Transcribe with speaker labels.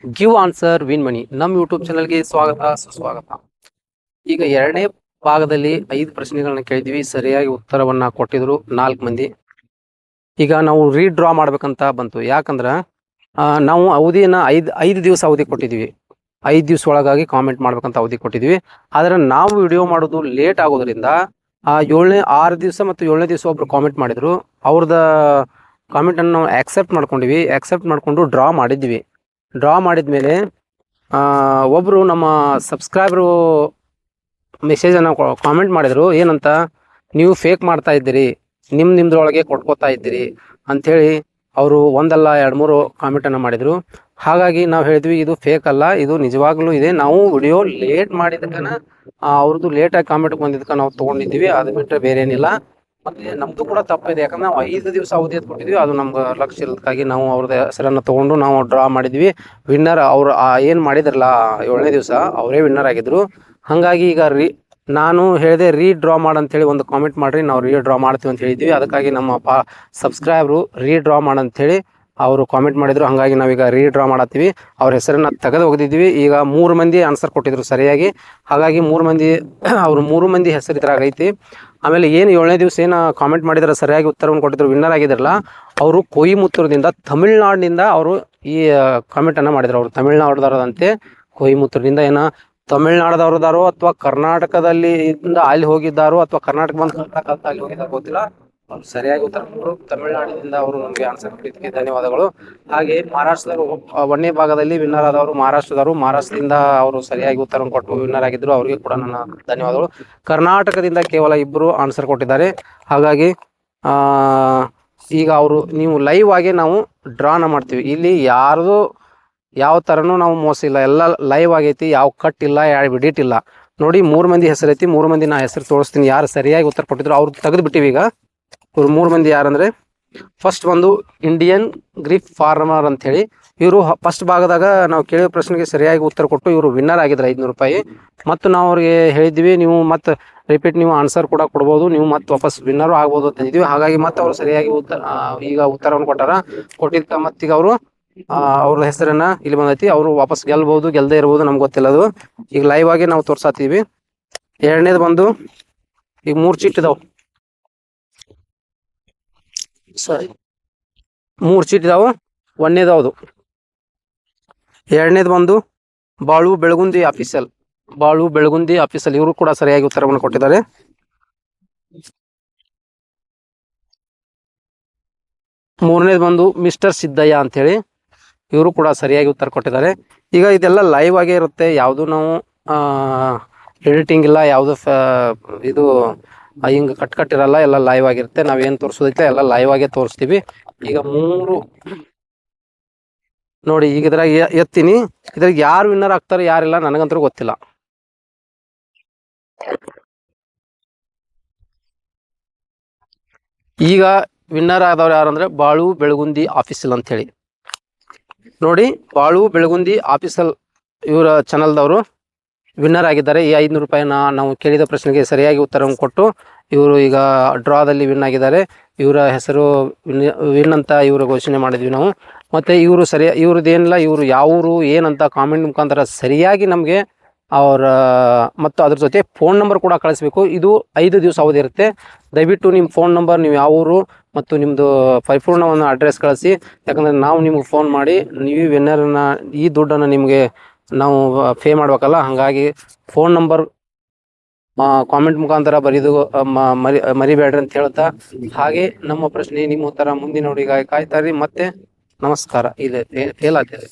Speaker 1: Give answer win ಮನಿ ನಮ್ಮ YouTube ಚಾನಲ್ಗೆ ಸ್ವಾಗತ ಸುಸ್ವಾಗತ. ಈಗ ಎರಡನೇ ಭಾಗದಲ್ಲಿ 5 ಪ್ರಶ್ನೆಗಳನ್ನ ಕೇಳಿದ್ವಿ. ಸರಿಯಾಗಿ ಉತ್ತರವನ್ನ ಕೊಟ್ಟಿದ್ರು 4 ಮಂದಿ. ಈಗ ನಾವು ರೀಡ್ರಾ ಮಾಡ್ಬೇಕಂತ ಬಂತು. ಯಾಕಂದ್ರ ನಾವು ಅವಧಿಯನ್ನ 5 ದಿವಸ ಅವಧಿ ಕೊಟ್ಟಿದ್ವಿ. 5 ದಿವಸ ಒಳಗಾಗಿ ಕಾಮೆಂಟ್ ಮಾಡ್ಬೇಕಂತ ಅವಧಿ ಕೊಟ್ಟಿದ್ವಿ. ಆದ್ರೆ ನಾವು ವಿಡಿಯೋ ಮಾಡೋದು ಲೇಟ್ ಆಗೋದ್ರಿಂದ 6 ದಿವಸ ಮತ್ತು 7ನೇ ದಿವಸ ಒಬ್ರು ಕಾಮೆಂಟ್ ಮಾಡಿದ್ರು. ಅವ್ರದ ಕಾಮೆಂಟನ್ನು ನಾವು ಆಕ್ಸೆಪ್ಟ್ ಮಾಡ್ಕೊಂಡಿವಿ. ಆಕ್ಸೆಪ್ಟ್ ಮಾಡ್ಕೊಂಡು ಡ್ರಾ ಮಾಡಿದ್ವಿ. ಡ್ರಾ ಮಾಡಿದ್ಮೇಲೆ ಒಬ್ಬರು ನಮ್ಮ ಸಬ್ಸ್ಕ್ರೈಬರು ಮೆಸೇಜನ್ನು ಕಾಮೆಂಟ್ ಮಾಡಿದರು. ಏನಂತ, ನೀವು ಫೇಕ್ ಮಾಡ್ತಾ ಇದ್ದೀರಿ, ನಿಮ್ದ್ರೊಳಗೆ ಕೊಟ್ಕೋತಾ ಇದ್ದೀರಿ ಅಂಥೇಳಿ ಅವರು ಒಂದಲ್ಲ 2-3 ಕಾಮೆಂಟನ್ನು ಮಾಡಿದರು. ಹಾಗಾಗಿ ನಾವು ಹೇಳಿದ್ವಿ ಇದು ಫೇಕ್ ಅಲ್ಲ, ಇದು ನಿಜವಾಗ್ಲೂ ಇದೆ. ನಾವು ವಿಡಿಯೋ ಲೇಟ್ ಮಾಡಿದ್ದಕ್ಕನ ಅವ್ರದ್ದು ಲೇಟಾಗಿ ಕಾಮೆಂಟ್ ಬಂದಿದ್ದಕ್ಕೆ ನಾವು ತೊಗೊಂಡಿದ್ದೀವಿ. ಅದು ಬಿಟ್ಟರೆ ಬೇರೆ ಏನಿಲ್ಲ. ಮತ್ತೆ ನಮ್ದು ಕೂಡ ತಪ್ಪಿದೆ. ಯಾಕಂದ್ರೆ ನಾವು 5 ದಿವಸ ಅವಧಿ ಕೊಟ್ಟಿದ್ವಿ. ಅದು ನಮ್ಗೆ ಲಕ್ಷ್ಯ ಇರೋದಕ್ಕಾಗಿ ನಾವು ಅವ್ರದ್ದು ಹೆಸರನ್ನು ತೊಗೊಂಡು ನಾವು ಡ್ರಾ ಮಾಡಿದ್ವಿ. ವಿನ್ನರ್ ಅವರು ಏನು ಮಾಡಿದ್ರಲ್ಲ 7ನೇ ದಿವಸ ಅವರೇ ವಿನ್ನರ್ ಆಗಿದ್ರು. ಹಾಗಾಗಿ ಈಗ ನಾನು ಹೇಳಿದೆ ರೀಡ್ರಾ ಮಾಡಂಥೇಳಿ ಒಂದು ಕಾಮೆಂಟ್ ಮಾಡಿರಿ, ನಾವು ರೀಡ್ರಾ ಮಾಡ್ತೀವಿ ಅಂತ ಹೇಳಿದ್ವಿ. ಅದಕ್ಕಾಗಿ ನಮ್ಮ ಸಬ್ಸ್ಕ್ರೈಬರು ರೀಡ್ರಾ ಮಾಡಂಥೇಳಿ ಅವರು ಕಾಮೆಂಟ್ ಮಾಡಿದರು. ಹಾಗಾಗಿ ನಾವೀಗ ರೀಡ್ರಾ ಮಾಡತ್ತೀವಿ. ಅವ್ರ ಹೆಸರನ್ನು ತೆಗೆದು ಹೋಗಿದ್ವಿ. ಈಗ 3 ಮಂದಿ ಆನ್ಸರ್ ಕೊಟ್ಟಿದ್ರು ಸರಿಯಾಗಿ. ಹಾಗಾಗಿ 3 ಮಂದಿ ಅವರು 3 ಮಂದಿ ಹೆಸರು ಇದ್ರಾಗ ಐತಿ. ಆಮೇಲೆ ಏನು 7ನೇ ದಿವಸ ಏನು ಕಾಮೆಂಟ್ ಮಾಡಿದ್ರೆ ಸರಿಯಾಗಿ ಉತ್ತರವನ್ನು ಕೊಟ್ಟಿದ್ರು, ವಿನ್ನರ್ ಆಗಿದ್ರಲ್ಲ, ಅವರು ಕೊಯಿಮುತ್ತೂರದಿಂದ ತಮಿಳ್ನಾಡಿನಿಂದ ಅವರು ಈ ಕಾಮೆಂಟನ್ನು ಮಾಡಿದ್ರು. ಅವರು ತಮಿಳ್ನಾಡ್ದವ್ರದಂತೆ. ಕೊಯಿಮುತ್ತೂರಿನಿಂದ ಏನೋ ತಮಿಳ್ನಾಡದವ್ರದಾರೋ ಅಥವಾ ಕರ್ನಾಟಕದಲ್ಲಿ ಇಂದ ಅಲ್ಲಿ ಹೋಗಿದ್ದಾರೋ ಅಥವಾ ಕರ್ನಾಟಕ ಬಂದು ಕರ್ನಾಟಕ ಅಲ್ಲಿ ಹೋಗಿದ್ದಾರೋ ಗೊತ್ತಿಲ್ಲ. ಅವ್ರು ಸರಿಯಾಗಿ ಉತ್ತರ ಕೊಟ್ಟರು. ತಮಿಳ್ನಾಡಿನಿಂದ ಅವರು ನಮಗೆ ಆನ್ಸರ್ ಕೊಟ್ಟಿದ್ದಕ್ಕೆ ಧನ್ಯವಾದಗಳು. ಹಾಗೆ ಮಹಾರಾಷ್ಟ್ರದವರು 1ನೇ ಭಾಗದಲ್ಲಿ ವಿನ್ನರ್ ಆದವರು ಮಹಾರಾಷ್ಟ್ರದಿಂದ ಅವರು ಸರಿಯಾಗಿ ಉತ್ತರ ಕೊಟ್ಟು ವಿನ್ನರ್ ಆಗಿದ್ದರು. ಅವರಿಗೆ ಕೂಡ ನನ್ನ ಧನ್ಯವಾದಗಳು. ಕರ್ನಾಟಕದಿಂದ ಕೇವಲ 2 ಆನ್ಸರ್ ಕೊಟ್ಟಿದ್ದಾರೆ. ಹಾಗಾಗಿ ಈಗ ಅವರು ನೀವು ಲೈವ್ ಆಗಿ ನಾವು ಡ್ರಾನ ಮಾಡ್ತೀವಿ. ಇಲ್ಲಿ ಯಾರ್ದು ಯಾವ ಥರನೂ ನಾವು ಮೋಸ ಇಲ್ಲ, ಎಲ್ಲ ಲೈವ್ ಆಗೈತಿ. ಯಾವ ಕಟ್ ಇಲ್ಲ, ಯಾವ ಎಡಿಟ್ ಇಲ್ಲ. ನೋಡಿ 3 ಮಂದಿ ಹೆಸರು ಐತಿ. 3 ಮಂದಿ ನಾ ಹೆಸರು ತೋರಿಸ್ತೀನಿ. ಯಾರು ಸರಿಯಾಗಿ ಉತ್ತರ ಕೊಟ್ಟಿದ್ರು ಅವ್ರು ತೆಗೆದು ಬಿಟ್ಟಿವಿ. ಈಗ ಇವ್ರು 3 ಮಂದಿ ಯಾರಂದರೆ, ಫಸ್ಟ್ ಬಂದು ಇಂಡಿಯನ್ ಗ್ರೀಪ್ ಫಾರ್ಮರ್ ಅಂಥೇಳಿ. ಇವರು ಫಸ್ಟ್ ಭಾಗದಾಗ ನಾವು ಕೇಳಿದ ಪ್ರಶ್ನೆಗೆ ಸರಿಯಾಗಿ ಉತ್ತರ ಕೊಟ್ಟು ಇವರು ವಿನ್ನರ್ ಆಗಿದ್ರು 500 ರೂಪಾಯಿ. ಮತ್ತು ನಾವು ಅವ್ರಿಗೆ ಹೇಳಿದ್ವಿ, ನೀವು ಮತ್ತು ರಿಪೀಟ್ ನೀವು ಆನ್ಸರ್ ಕೂಡ ಕೊಡ್ಬೋದು, ನೀವು ಮತ್ತೆ ವಾಪಸ್ ವಿನ್ನರು ಆಗ್ಬೋದು ಅಂತ ಹೇಳಿದ್ವಿ. ಹಾಗಾಗಿ ಮತ್ತೆ ಅವರು ಸರಿಯಾಗಿ ಈಗ ಉತ್ತರವನ್ನು ಕೊಟ್ಟಿದ್ದ ಮತ್ತೀಗ ಅವರು ಅವ್ರ ಹೆಸರನ್ನ ಇಲ್ಲಿ ಬಂದೈತಿ. ಅವರು ವಾಪಸ್ ಗೆಲ್ಬಹುದು, ಗೆಲ್ಲದೆ ಇರ್ಬೋದು, ನಮ್ಗೆ ಗೊತ್ತಿಲ್ಲ. ಅದು ಈಗ ಲೈವ್ ಆಗಿ ನಾವು ತೋರ್ಸಾತೀವಿ. 2ನೇದು ಬಂದು ಈಗ 3 ಚೀಟ್ ಇದಾವೆ. 3 ಚೀಟ್ ಇದಾವೆ. 1ನೇದು ಹೌದು. 2ನೇದು ಬಂದು ಬಾಳು ಬೆಳಗುಂದಿ ಆಫೀಸಲ್. ಇವರು ಕೂಡ ಸರಿಯಾಗಿ ಉತ್ತರವನ್ನು ಕೊಟ್ಟಿದ್ದಾರೆ. 3ನೇದು ಬಂದು ಮಿಸ್ಟರ್ ಸಿದ್ದಯ್ಯ ಅಂಥೇಳಿ. ಇವರು ಕೂಡ ಸರಿಯಾಗಿ ಉತ್ತರ ಕೊಟ್ಟಿದ್ದಾರೆ. ಈಗ ಇದೆಲ್ಲ ಲೈವ್ ಆಗೇ ಇರುತ್ತೆ. ಯಾವುದು ನಾವು ಎಡಿಟಿಂಗ್ ಇಲ್ಲ, ಯಾವುದು ಇದು ಹಿಂಗೆ ಕಟ್ಟಿರಲ್ಲ. ಎಲ್ಲ ಲೈವ್ ಆಗಿರುತ್ತೆ. ನಾವೇನು ತೋರಿಸೋದೈತೆ ಎಲ್ಲ ಲೈವ್ ಆಗೇ ತೋರಿಸ್ತೀವಿ. ಈಗ 3 ನೋಡಿ. ಈಗ ಇದ್ರಾಗ ಎತ್ತೀನಿ. ಇದ್ರಾಗ ಯಾರು ವಿನ್ನರ್ ಆಗ್ತಾರೆ ಯಾರಿಲ್ಲ ನನಗಂತೂ ಗೊತ್ತಿಲ್ಲ. ಈಗ ವಿನ್ನರ್ ಆದವ್ರು ಯಾರಂದ್ರೆ ಬಾಳು ಬೆಳಗುಂದಿ ಆಫೀಸಲ್ ಅಂಥೇಳಿ. ನೋಡಿ, ಬಾಳು ಬೆಳಗುಂದಿ ಆಫೀಸಲ್ ಇವರ ಚಾನಲ್ದವರು ವಿನ್ನರ್ ಆಗಿದ್ದಾರೆ. ಈ 500 ರೂಪಾಯಿನ ನಾವು ಕೇಳಿದ ಪ್ರಶ್ನೆಗೆ ಸರಿಯಾಗಿ ಉತ್ತರವನ್ನು ಕೊಟ್ಟು ಇವರು ಈಗ ಡ್ರಾದಲ್ಲಿ ವಿನ್ ಆಗಿದ್ದಾರೆ. ಇವರ ಹೆಸರು ವಿನ್ ಅಂತ ಇವರು ಘೋಷಣೆ ಮಾಡಿದ್ವಿ ನಾವು. ಮತ್ತು ಇವರು ಇವ್ರದ್ದೇನಿಲ್ಲ, ಇವರು ಯಾವರು ಏನಂತ ಕಾಮೆಂಟ್ ಮುಖಾಂತರ ಸರಿಯಾಗಿ ನಮಗೆ ಅವರ ಮತ್ತು ಅದ್ರ ಜೊತೆ ಫೋನ್ ನಂಬರ್ ಕೂಡ ಕಳಿಸ್ಬೇಕು. ಇದು 5 ದಿವಸ ಅವಧಿ ಇರುತ್ತೆ. ದಯವಿಟ್ಟು ನಿಮ್ಮ ಫೋನ್ ನಂಬರ್, ನೀವು ಯಾವ ಊರು ಮತ್ತು ನಿಮ್ಮದು ಪರಿಪೂರ್ಣವನ್ನು ಅಡ್ರೆಸ್ ಕಳಿಸಿ. ಯಾಕಂದರೆ ನಾವು ನಿಮಗೆ ಫೋನ್ ಮಾಡಿ ನೀವು ವಿನ್ನರನ್ನ ಈ ದುಡ್ಡನ್ನು ನಿಮಗೆ ನಾವು ಪೇ ಮಾಡ್ಬೇಕಲ್ಲ. ಹಾಗಾಗಿ ಫೋನ್ ನಂಬರ್ ಕಾಮೆಂಟ್ ಮುಖಾಂತರ ಬರೀದು ಮರಿಬೇಡ್ರಿ ಅಂತ ಹೇಳ್ತಾ, ಹಾಗೆ ನಮ್ಮ ಪ್ರಶ್ನೆ ನಿಮ್ಮ ಉತ್ತರ ಮುಂದಿನ ನೋಡಿಗಾಗಿ ಕಾಯ್ತಾರಿ. ಮತ್ತೆ ನಮಸ್ಕಾರ. ಇದೆ ಹೇಳಾಗ್ತದೆ.